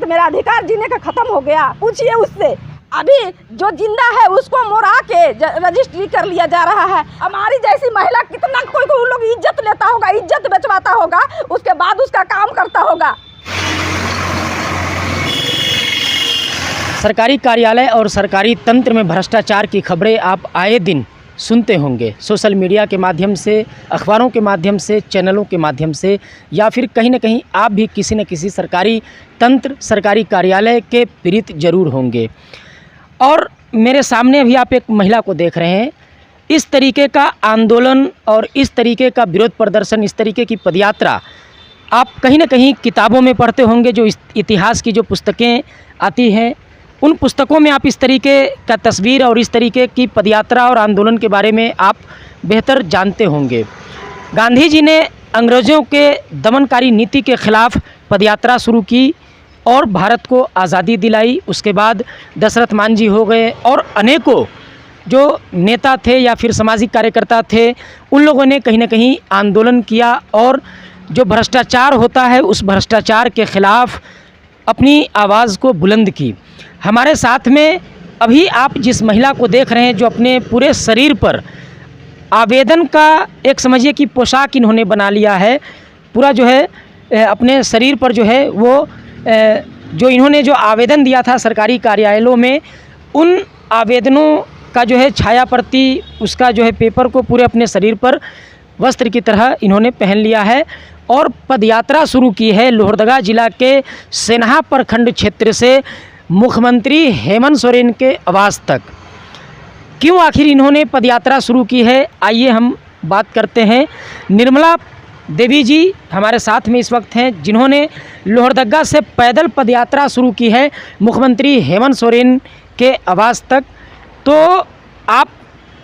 तो मेरा अधिकार जीने का खत्म हो गया। पूछिए उससे। अभी जो जिंदा है उसको मोड़ा के रजिस्ट्री कर लिया जा रहा है। हमारी जैसी महिला कितना कोई उन लोग इज्जत लेता होगा, इज्जत बेचवाता होगा, उसके बाद उसका काम करता होगा। सरकारी कार्यालय और सरकारी तंत्र में भ्रष्टाचार की खबरें आप आए दिन सुनते होंगे, सोशल मीडिया के माध्यम से, अखबारों के माध्यम से, चैनलों के माध्यम से, या फिर कहीं ना कहीं आप भी किसी न किसी सरकारी तंत्र, सरकारी कार्यालय के पीड़ित जरूर होंगे। और मेरे सामने अभी आप एक महिला को देख रहे हैं। इस तरीके का आंदोलन और इस तरीके का विरोध प्रदर्शन, इस तरीके की पदयात्रा आप कहीं ना कहीं किताबों में पढ़ते होंगे। जो इतिहास की जो पुस्तकें आती हैं उन पुस्तकों में आप इस तरीके का तस्वीर और इस तरीके की पदयात्रा और आंदोलन के बारे में आप बेहतर जानते होंगे। गांधी जी ने अंग्रेज़ों के दमनकारी नीति के ख़िलाफ़ पदयात्रा शुरू की और भारत को आज़ादी दिलाई। उसके बाद दशरथ मांझी हो गए और अनेकों जो नेता थे या फिर सामाजिक कार्यकर्ता थे, उन लोगों ने कहीं ना कहीं आंदोलन किया और जो भ्रष्टाचार होता है उस भ्रष्टाचार के ख़िलाफ़ अपनी आवाज़ को बुलंद की। हमारे साथ में अभी आप जिस महिला को देख रहे हैं, जो अपने पूरे शरीर पर आवेदन का एक समझिए कि पोशाक इन्होंने बना लिया है। पूरा जो है अपने शरीर पर जो है वो जो इन्होंने जो आवेदन दिया था सरकारी कार्यालयों में, उन आवेदनों का जो है छाया प्रति उसका जो है पेपर को पूरे अपने शरीर पर वस्त्र की तरह इन्होंने पहन लिया है और पदयात्रा शुरू की है लोहरदगा जिला के सेन्हा प्रखंड क्षेत्र से मुख्यमंत्री हेमंत सोरेन के आवास तक। क्यों आखिर इन्होंने पदयात्रा शुरू की है, आइए हम बात करते हैं। निर्मला देवी जी हमारे साथ में इस वक्त हैं, जिन्होंने लोहरदगा से पैदल पदयात्रा शुरू की है मुख्यमंत्री हेमंत सोरेन के आवास तक। तो आप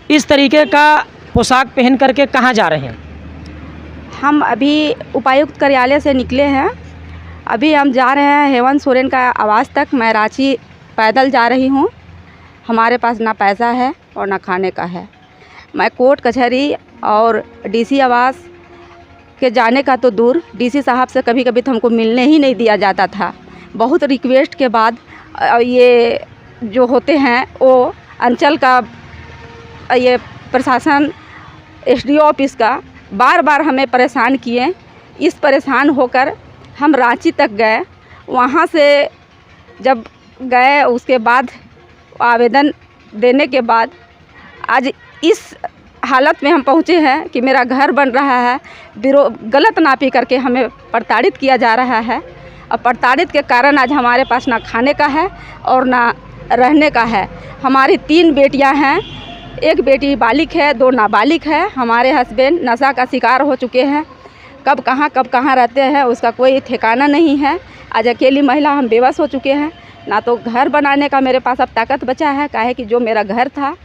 इस तरीके का पोशाक पहन करके कहाँ जा रहे हैं? हम अभी उपायुक्त कार्यालय से निकले हैं। अभी हम जा रहे हैं हेमंत सोरेन का आवास तक। मैं रांची पैदल जा रही हूँ। हमारे पास ना पैसा है और ना खाने का है। मैं कोर्ट कचहरी और डीसी आवास के जाने का तो दूर, डीसी साहब से कभी कभी तो हमको मिलने ही नहीं दिया जाता था। बहुत रिक्वेस्ट के बाद ये जो होते हैं वो अंचल का ये प्रशासन एसडीओ ऑफिस का बार बार हमें परेशान किए। इस परेशान होकर हम रांची तक गए। वहाँ से जब गए उसके बाद आवेदन देने के बाद आज इस हालत में हम पहुँचे हैं कि मेरा घर बन रहा है। गलत नापी करके हमें प्रताड़ित किया जा रहा है और प्रताड़ित के कारण आज हमारे पास ना खाने का है और ना रहने का है। हमारी 3 बेटियां हैं, एक बेटी बालिग है, 2 नाबालिग है। हमारे हस्बैंड नशा का शिकार हो चुके हैं। कब कहाँ रहते हैं उसका कोई ठिकाना नहीं है। आज अकेली महिला हम बेबस हो चुके हैं। ना तो घर बनाने का मेरे पास अब ताकत बचा है, काहे कि जो मेरा घर था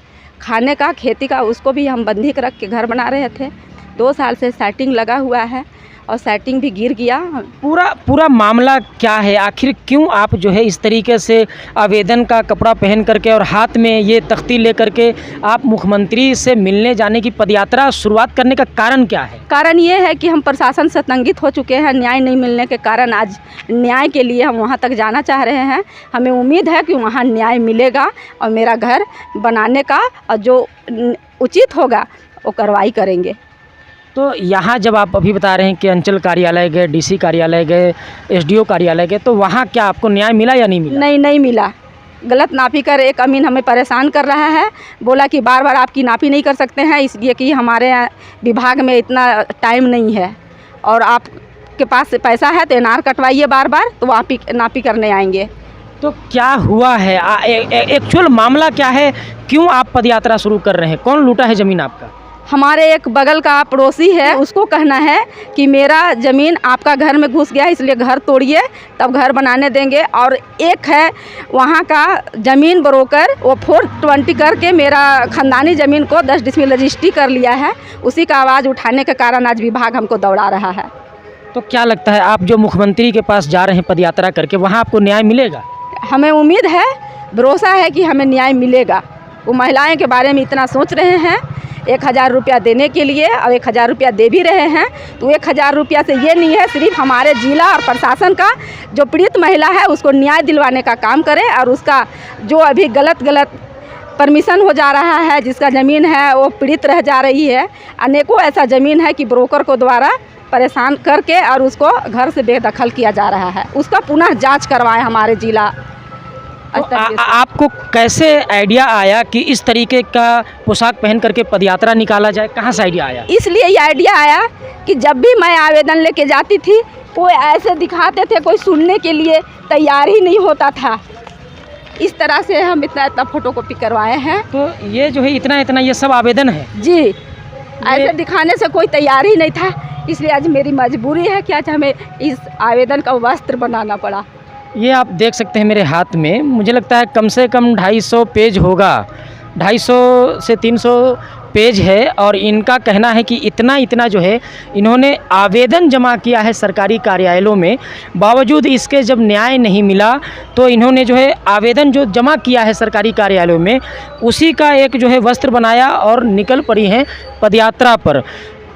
खाने का, खेती का, उसको भी हम बंधक रख के घर बना रहे थे। 2 साल से सेटिंग लगा हुआ है और सेटिंग भी गिर गया। पूरा मामला क्या है? आखिर क्यों आप जो है इस तरीके से आवेदन का कपड़ा पहन करके और हाथ में ये तख्ती लेकर के आप मुख्यमंत्री से मिलने जाने की पदयात्रा शुरुआत करने का कारण क्या है? कारण ये है कि हम प्रशासन से तंगित हो चुके हैं। न्याय नहीं मिलने के कारण आज न्याय के लिए हम वहाँ तक जाना चाह रहे हैं। हमें उम्मीद है कि वहाँ न्याय मिलेगा और मेरा घर बनाने का और जो उचित होगा वो कार्रवाई करेंगे। तो यहाँ जब आप अभी बता रहे हैं कि अंचल कार्यालय गए, डीसी कार्यालय गए, एसडीओ कार्यालय गए, तो वहाँ क्या आपको न्याय मिला या नहीं मिला? नहीं मिला। गलत नापी कर एक अमीन हमें परेशान कर रहा है। बोला कि बार बार आपकी नापी नहीं कर सकते हैं, इसलिए कि हमारे विभाग में इतना टाइम नहीं है और आपके पास पैसा है तो एनआर कटवाइए बार बार, तो आप नापी करने आएंगे। तो क्या हुआ है? एक्चुअल मामला क्या है? क्यों आप पदयात्रा शुरू कर रहे हैं? कौन लूटा है ज़मीन आपका? हमारे एक बगल का पड़ोसी है, उसको कहना है कि मेरा ज़मीन आपका घर में घुस गया है, इसलिए घर तोड़िए तब घर बनाने देंगे। और एक है वहाँ का ज़मीन ब्रोकर, वो 420 करके मेरा ख़ानदानी ज़मीन को 10 डिसमिल रजिस्ट्री कर लिया है। उसी का आवाज़ उठाने के कारण आज विभाग हमको दौड़ा रहा है। तो क्या लगता है आप जो मुख्यमंत्री के पास जा रहे हैं पदयात्रा करके, वहाँ आपको न्याय मिलेगा? हमें उम्मीद है, भरोसा है कि हमें न्याय मिलेगा। वो महिलाएं के बारे में इतना सोच रहे हैं 1000 रुपया देने के लिए, और 1000 रुपया दे भी रहे हैं। तो 1000 रुपया से ये नहीं है, सिर्फ हमारे जिला और प्रशासन का जो पीड़ित महिला है उसको न्याय दिलवाने का काम करे, और उसका जो अभी गलत परमिशन हो जा रहा है, जिसका ज़मीन है वो पीड़ित रह जा रही है। अनेकों ऐसा ज़मीन है कि ब्रोकर को द्वारा परेशान करके और उसको घर से बेदखल किया जा रहा है। उसका पुनः जांच करवाएं हमारे जिला। तो आपको कैसे आइडिया आया कि इस तरीके का पोशाक पहन करके पदयात्रा निकाला जाए? कहाँ से आइडिया आया? इसलिए ये आइडिया आया कि जब भी मैं आवेदन लेके जाती थी कोई ऐसे दिखाते थे, कोई सुनने के लिए तैयार ही नहीं होता था। इस तरह से हम इतना फोटोकॉपी करवाए हैं। तो ये जो है इतना ये सब आवेदन है जी, ऐसे दिखाने से कोई तैयार ही नहीं था, इसलिए आज मेरी मजबूरी है कि आज हमें इस आवेदन का वस्त्र बनाना पड़ा। ये आप देख सकते हैं मेरे हाथ में, मुझे लगता है कम से कम 250 पेज होगा, 250 से 300 पेज है। और इनका कहना है कि इतना जो है इन्होंने आवेदन जमा किया है सरकारी कार्यालयों में, बावजूद इसके जब न्याय नहीं मिला तो इन्होंने जो है आवेदन जो जमा किया है सरकारी कार्यालयों में उसी का एक जो है वस्त्र बनाया और निकल पड़ी हैं पदयात्रा पर।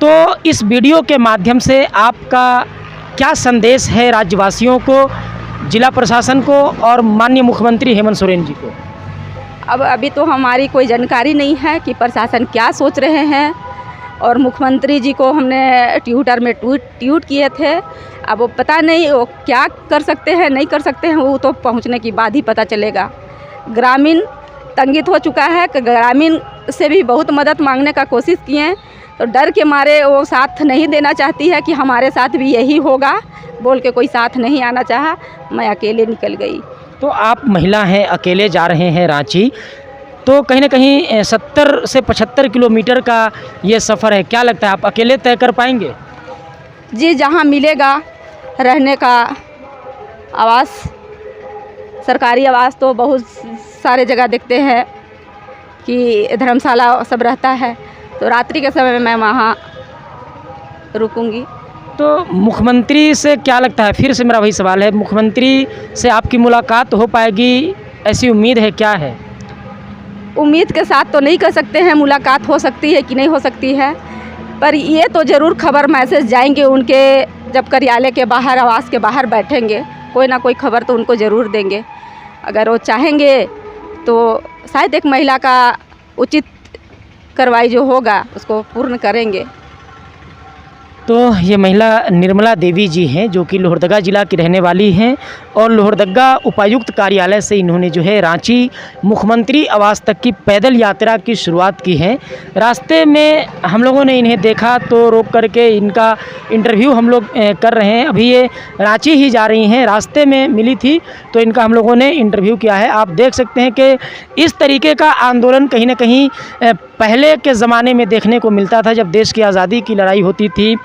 तो इस वीडियो के माध्यम से आपका क्या संदेश है राज्यवासियों को, जिला प्रशासन को और माननीय मुख्यमंत्री हेमंत सोरेन जी को? अब अभी तो हमारी कोई जानकारी नहीं है कि प्रशासन क्या सोच रहे हैं, और मुख्यमंत्री जी को हमने ट्विटर में ट्वीट किए थे। अब वो पता नहीं वो क्या कर सकते हैं नहीं कर सकते हैं, वो तो पहुंचने के बाद ही पता चलेगा। ग्रामीण तंगित हो चुका है, ग्रामीण से भी बहुत मदद मांगने का कोशिश किए, तो डर के मारे वो साथ नहीं देना चाहती है कि हमारे साथ भी यही होगा बोल के कोई साथ नहीं आना चाहा। मैं अकेले निकल गई। तो आप महिला हैं, अकेले जा रहे हैं रांची, तो कहीं ना कहीं 70 से 75 किलोमीटर का ये सफ़र है, क्या लगता है आप अकेले तय कर पाएंगे? जी, जहाँ मिलेगा रहने का आवास, सरकारी आवास तो बहुत सारे जगह देखते हैं कि धर्मशाला सब रहता है, तो रात्रि के समय में मैं वहाँ रुकूंगी। तो मुख्यमंत्री से क्या लगता है, फिर से मेरा वही सवाल है, मुख्यमंत्री से आपकी मुलाकात हो पाएगी, ऐसी उम्मीद है क्या है? उम्मीद के साथ तो नहीं कह सकते हैं मुलाकात हो सकती है कि नहीं हो सकती है, पर ये तो ज़रूर खबर मैसेज जाएंगे उनके, जब कार्यालय के बाहर आवास के बाहर बैठेंगे कोई ना कोई खबर तो उनको ज़रूर देंगे। अगर वो चाहेंगे तो शायद एक महिला का उचित कार्रवाई जो होगा उसको पूर्ण करेंगे। तो ये महिला निर्मला देवी जी हैं जो कि लोहरदगा ज़िला की रहने वाली हैं, और लोहरदगा उपायुक्त कार्यालय से इन्होंने जो है रांची मुख्यमंत्री आवास तक की पैदल यात्रा की शुरुआत की है। रास्ते में हम लोगों ने इन्हें देखा तो रोक करके इनका इंटरव्यू हम लोग कर रहे हैं। अभी ये रांची ही जा रही हैं, रास्ते में मिली थी तो इनका हम लोगों ने इंटरव्यू किया है। आप देख सकते हैं कि इस तरीके का आंदोलन कहीं ना कहीं पहले के ज़माने में देखने को मिलता था, जब देश की आज़ादी की लड़ाई होती थी,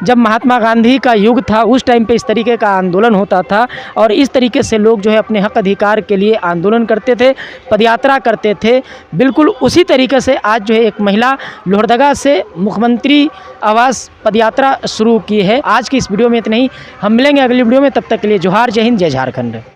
जब महात्मा गांधी का युग था, उस टाइम पे इस तरीके का आंदोलन होता था और इस तरीके से लोग जो है अपने हक अधिकार के लिए आंदोलन करते थे, पदयात्रा करते थे। बिल्कुल उसी तरीके से आज जो है एक महिला लोहरदगा से मुख्यमंत्री आवास पदयात्रा शुरू की है। आज की इस वीडियो में इतना ही, हम मिलेंगे अगली वीडियो में, तब तक के लिए जोहार, जय हिंद, जय झारखंड।